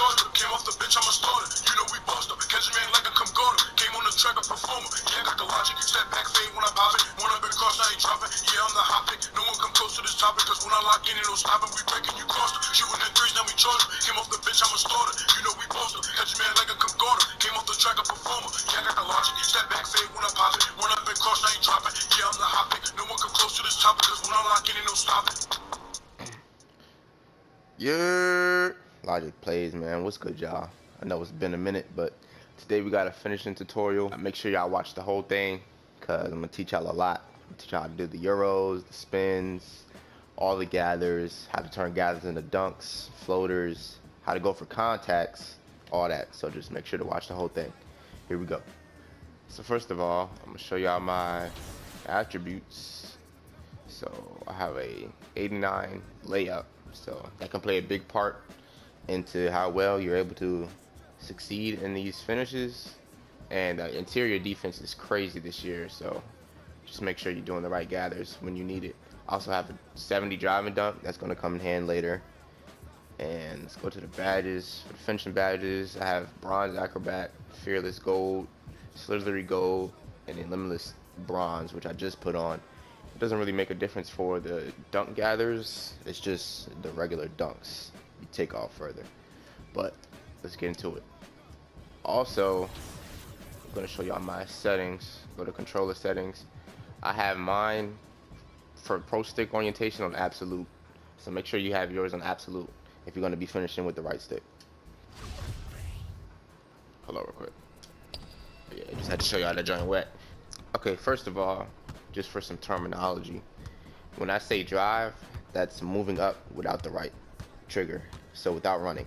charged up. Came off the bench, I'm a starter. You know we bossed up. Catch a man like a come guard him. Came on the track, a performer. Yeah, got the logic. Step back, fade when I pop it. One up and cross, I ain't dropping. Yeah, I'm the hot pick. No one come close to this topic, cause when I lock in, it don't stop it. We breaking you crossed up. Shooting in threes, now we charged up. Came off the bench, I'm a starter. You know we bossed up. Catch a man like a come guard him. Came off the track, a performer. Yeah, got the logic. Step back, fade when I pop it. One up and cross, I ain't dropping. Yeah, I'm the hot pick. No one come close to this topic, cause when I lock in, it don't stop it. Yeah, Logic plays, man. What's good, y'all? I know it's been a minute, but today we got a finishing tutorial. Make sure y'all watch the whole thing, cause I'm gonna teach y'all a lot. I'm gonna teach y'all how to do the euros, the spins, all the gathers, how to turn gathers into dunks, floaters, how to go for contacts, all that. So just make sure to watch the whole thing. Here we go. So first of all, I'm gonna show y'all my attributes. So I have a 89 layup. So that can play a big part into how well you're able to succeed in these finishes. And interior defense is crazy this year, so just make sure you're doing the right gathers when you need it. I also have a 70 driving dunk that's going to come in hand later. And let's go to the badges. For the finishing badges, I have bronze acrobat, fearless gold, slithery gold, and then limitless bronze, which I just put on. Doesn't really make a difference for the dunk gathers. It's just the regular dunks you take off further. But let's get into it. Also, I'm going to show y'all my settings. Go to controller settings. I have mine for pro stick orientation on absolute, so make sure you have yours on absolute if you're going to be finishing with the right stick. Hold on real quick. Yeah, I just had to show y'all that joint wet. Okay, first of all, just for some terminology, when I say drive, that's moving up without the right trigger, so without running.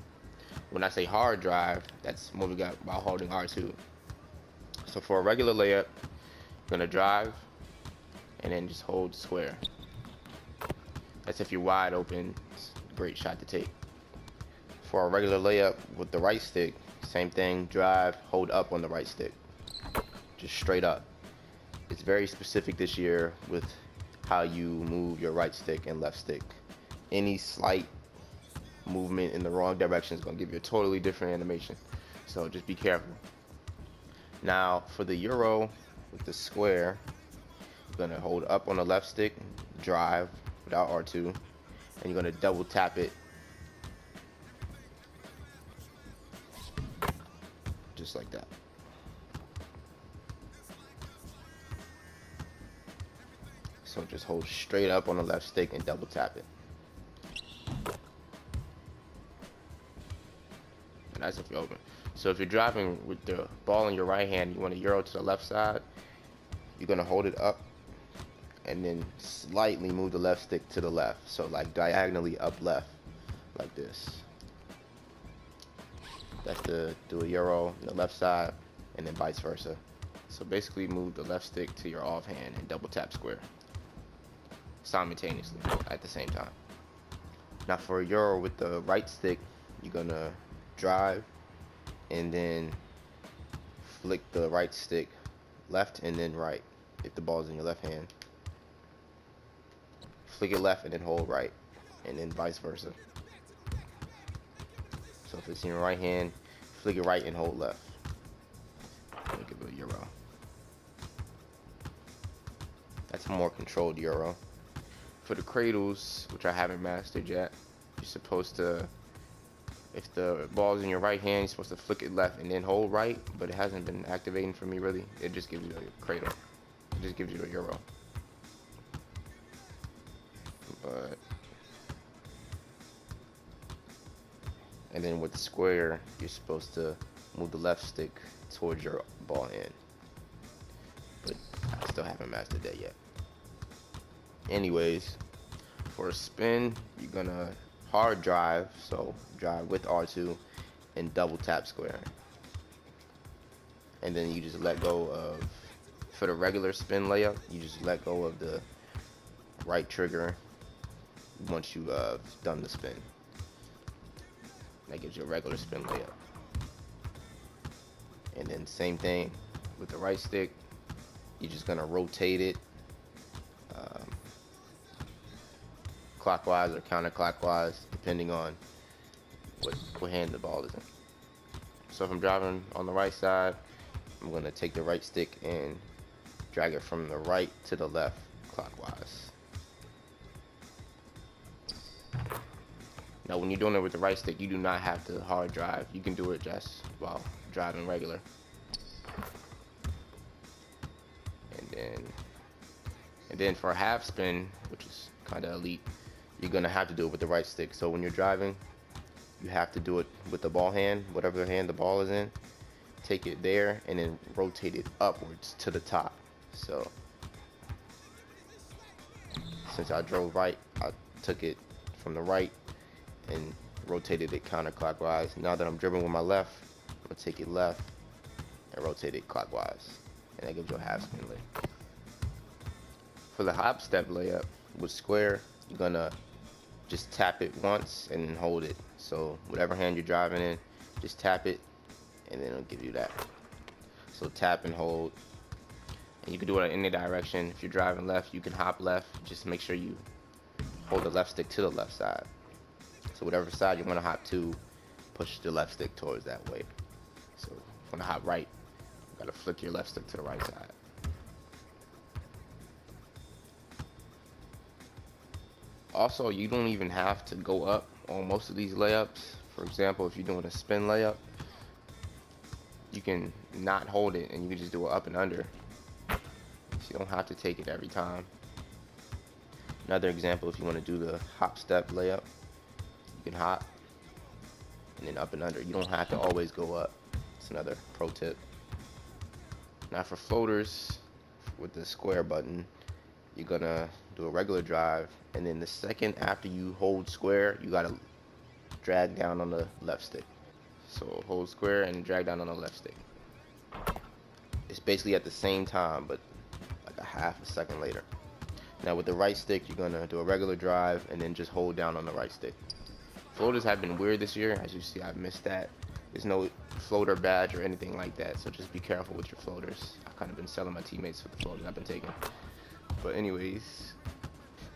When I say hard drive, that's moving up while holding R2. So for a regular layup, you're gonna drive and then just hold square. That's if you're wide open. It's a great shot to take. For a regular layup with the right stick, same thing, drive, hold up on the right stick, just straight up. It's very specific this year with how you move your right stick and left stick. Any slight movement in the wrong direction is going to give you a totally different animation. So just be careful. Now for the euro with the square, you're going to hold up on the left stick, drive without R2, and you're going to double tap it just like that. So just hold straight up on the left stick and double tap it. And that's if you're open. So if you're driving with the ball in your right hand, you want to euro to the left side, you're going to hold it up and then slightly move the left stick to the left. So like diagonally up left, like this. That's to do a euro on the left side and then vice versa. So basically move the left stick to your off hand and double tap square simultaneously at the same time. Now for a euro with the right stick, you're gonna drive and then flick the right stick left and then right if the ball's in your left hand. Flick it left and then hold right, and then vice versa. So if it's in your right hand, flick it right and hold left. Let me give it a euro. That's a more controlled euro. For the cradles, which I haven't mastered yet, you're supposed to, if the ball's in your right hand, you're supposed to flick it left and then hold right, but it hasn't been activating for me really. It just gives you a cradle. It just gives you a euro. But, and then with the square, you're supposed to move the left stick towards your ball end. But I still haven't mastered that yet. Anyways, for a spin, you're gonna hard drive, so drive with R2 and double tap square. And then you just let go of, for the regular spin layup, you just let go of the right trigger once you've done the spin. That gives you a regular spin layup. And then same thing with the right stick, you're just gonna rotate it clockwise or counterclockwise, depending on what hand the ball is in. So if I'm driving on the right side, I'm going to take the right stick and drag it from the right to the left clockwise. Now when you're doing it with the right stick, you do not have to hard drive. You can do it just while driving regular. And then for a half spin, which is kind of elite, you're going to have to do it with the right stick. So when you're driving, you have to do it with the ball hand, whatever hand the ball is in. Take it there and then rotate it upwards to the top. So since I drove right, I took it from the right and rotated it counterclockwise. Now that I'm dribbling with my left, I'm gonna take it left and rotate it clockwise, and that gives you a half spin lay. For the hop step layup with square, you're gonna just tap it once and then hold it. So whatever hand you're driving in, just tap it and then it'll give you that. So tap and hold, and you can do it in any direction. If you're driving left, you can hop left. Just make sure you hold the left stick to the left side. So whatever side you want to hop to, push the left stick towards that way. So if you want to hop right, you gotta flick your left stick to the right side. Also, you don't even have to go up on most of these layups. For example, if you're doing a spin layup, you can not hold it and you can just do it up and under. So you don't have to take it every time. Another example, if you want to do the hop step layup, you can hop and then up and under. You don't have to always go up. It's another pro tip. Now for floaters, with the square button, you're gonna do a regular drive, and then the second after you hold square, you gotta drag down on the left stick. So hold square and drag down on the left stick. It's basically at the same time, but like a half a second later. Now with the right stick, you're gonna do a regular drive and then just hold down on the right stick. Floaters have been weird this year. As you see, I've missed that. There's no floater badge or anything like that, so just be careful with your floaters. I've kind of been selling my teammates for the floaters I've been taking. But anyways,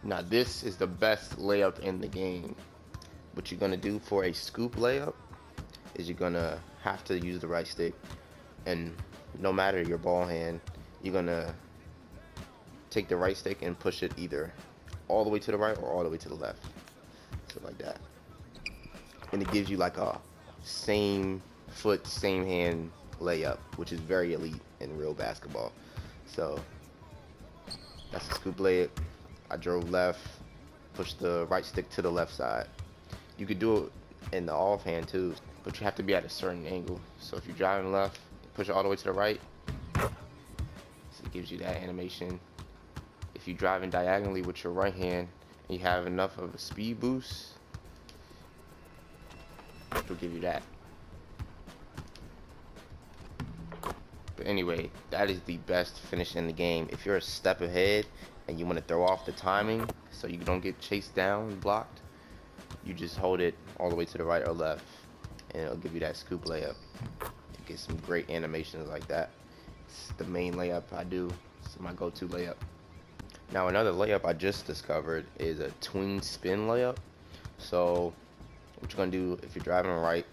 now this is the best layup in the game. What you're gonna do for a scoop layup is you're gonna have to use the right stick, and no matter your ball hand, you're gonna take the right stick and push it either all the way to the right or all the way to the left. So like that. And it gives you like a same foot, same hand layup, which is very elite in real basketball. So that's a scoop layup. I drove left, pushed the right stick to the left side. You could do it in the offhand too, but you have to be at a certain angle. So if you're driving left, push it all the way to the right. So it gives you that animation. If you're driving diagonally with your right hand and you have enough of a speed boost, it'll give you that. But anyway, that is the best finish in the game. If you're a step ahead and you want to throw off the timing so you don't get chased down and blocked, you just hold it all the way to the right or left and it'll give you that scoop layup. You get some great animations like that. It's the main layup I do. It's my go-to layup. Now another layup I just discovered is a twing spin layup. So what you're gonna do, if you're driving right,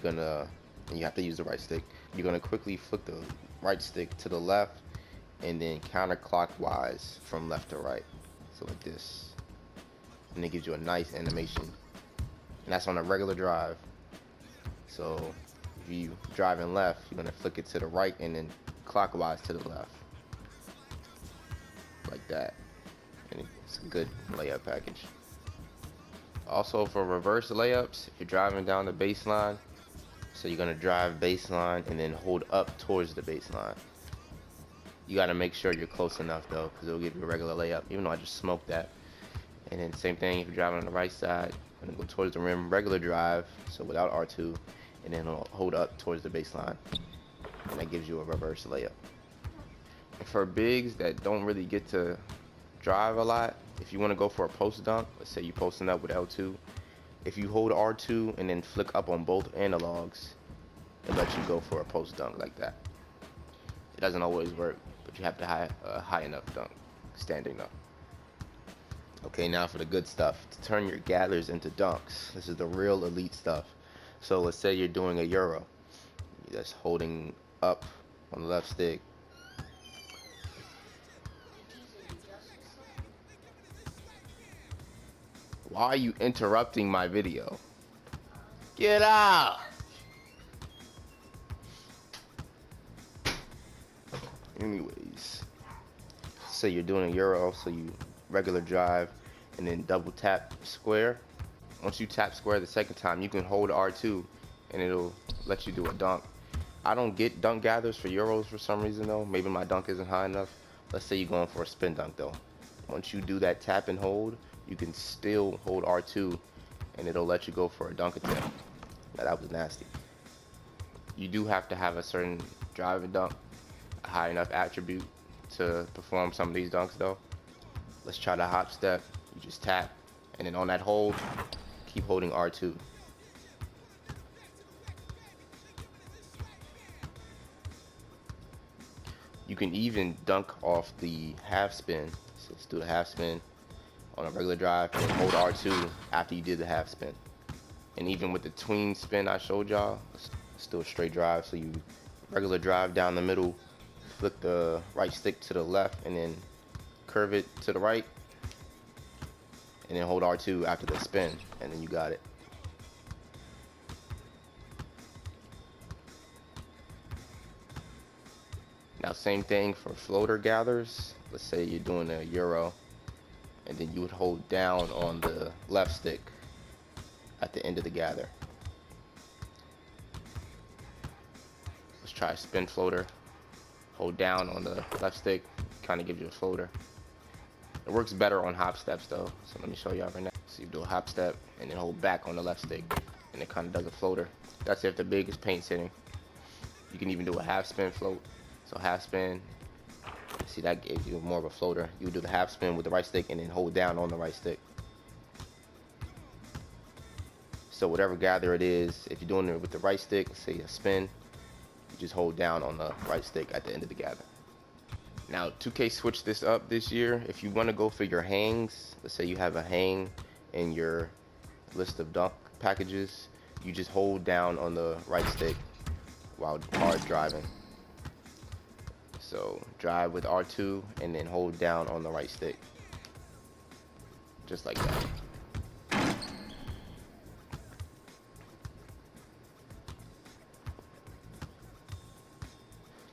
and you have to use the right stick, you're gonna quickly flick the right stick to the left and then counterclockwise from left to right. So like this. And it gives you a nice animation. And that's on a regular drive. So if you driving left, you're gonna flick it to the right and then clockwise to the left. Like that. And it's a good layup package. Also for reverse layups, if you're driving down the baseline, so you're gonna drive baseline and then hold up towards the baseline. You gotta make sure you're close enough though, because it'll give you a regular layup, even though I just smoked that. And then same thing if you're driving on the right side, I'm gonna go towards the rim, regular drive, so without R2, and then hold up towards the baseline. And that gives you a reverse layup. And for bigs that don't really get to drive a lot, if you want to go for a post dunk, let's say you're posting up with L2, if you hold R2 and then flick up on both analogs, it lets you go for a post dunk like that. It doesn't always work, but you have to high enough dunk, standing up. Okay, now for the good stuff. To turn your gathers into dunks. This is the real elite stuff. So let's say you're doing a euro. You're just holding up on the left stick. Why are you interrupting my video? Get out! Anyways, say you're doing a euro, so you regular drive and then double tap square. Once you tap square the second time, you can hold R2 and it'll let you do a dunk. I don't get dunk gathers for euros for some reason though. Maybe my dunk isn't high enough. Let's say you're going for a spin dunk though. Once you do that tap and hold, you can still hold R2 and it'll let you go for a dunk attempt. Now that was nasty. You do have to have a certain drive and dunk, a high enough attribute to perform some of these dunks though. Let's try the hop step. You just tap and then on that hold, keep holding R2. You can even dunk off the half spin. So let's do the half spin on a regular drive and hold R2 after you did the half spin. And even with the tween spin I showed y'all, it's still a straight drive. So you regular drive down the middle, flick the right stick to the left and then curve it to the right. And then hold R2 after the spin, and then you got it. Now same thing for floater gathers. Let's say you're doing a euro, and then you would hold down on the left stick at the end of the gather. Let's try a spin floater. Hold down on the left stick, kind of gives you a floater. It works better on hop steps though, so let me show y'all right now. So you do a hop step and then hold back on the left stick, and it kind of does a floater. That's if the biggest paint's hitting. You can even do a half spin float. So half spin, see that gives you more of a floater. You do the half spin with the right stick and then hold down on the right stick. So whatever gather it is, if you're doing it with the right stick, say a spin, you just hold down on the right stick at the end of the gather. Now 2K switched this up this year. If you want to go for your hangs, let's say you have a hang in your list of dunk packages, you just hold down on the right stick while hard driving. So drive with R2 and then hold down on the right stick. Just like that.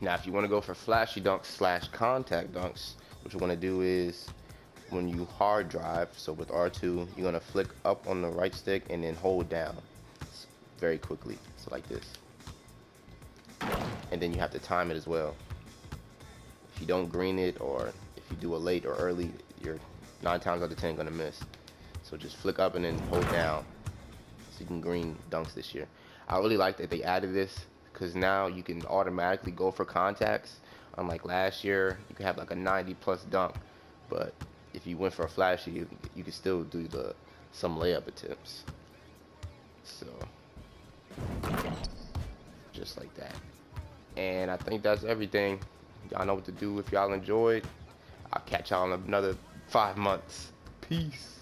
Now if you want to go for flashy dunks slash contact dunks, what you want to do is when you hard drive, so with R2, you're going to flick up on the right stick and then hold down very quickly, so like this. And then you have to time it as well. If you don't green it, or if you do a late or early, you're 9 times out of 10 going to miss. So just flick up and then hold down so you can green dunks this year. I really like that they added this, because now you can automatically go for contacts. Unlike last year, you could have like a 90+ dunk, but if you went for a flashy, you could still do some layup attempts. So just like that. And I think that's everything. Y'all know what to do if y'all enjoyed. I'll catch y'all in another 5 months. Peace.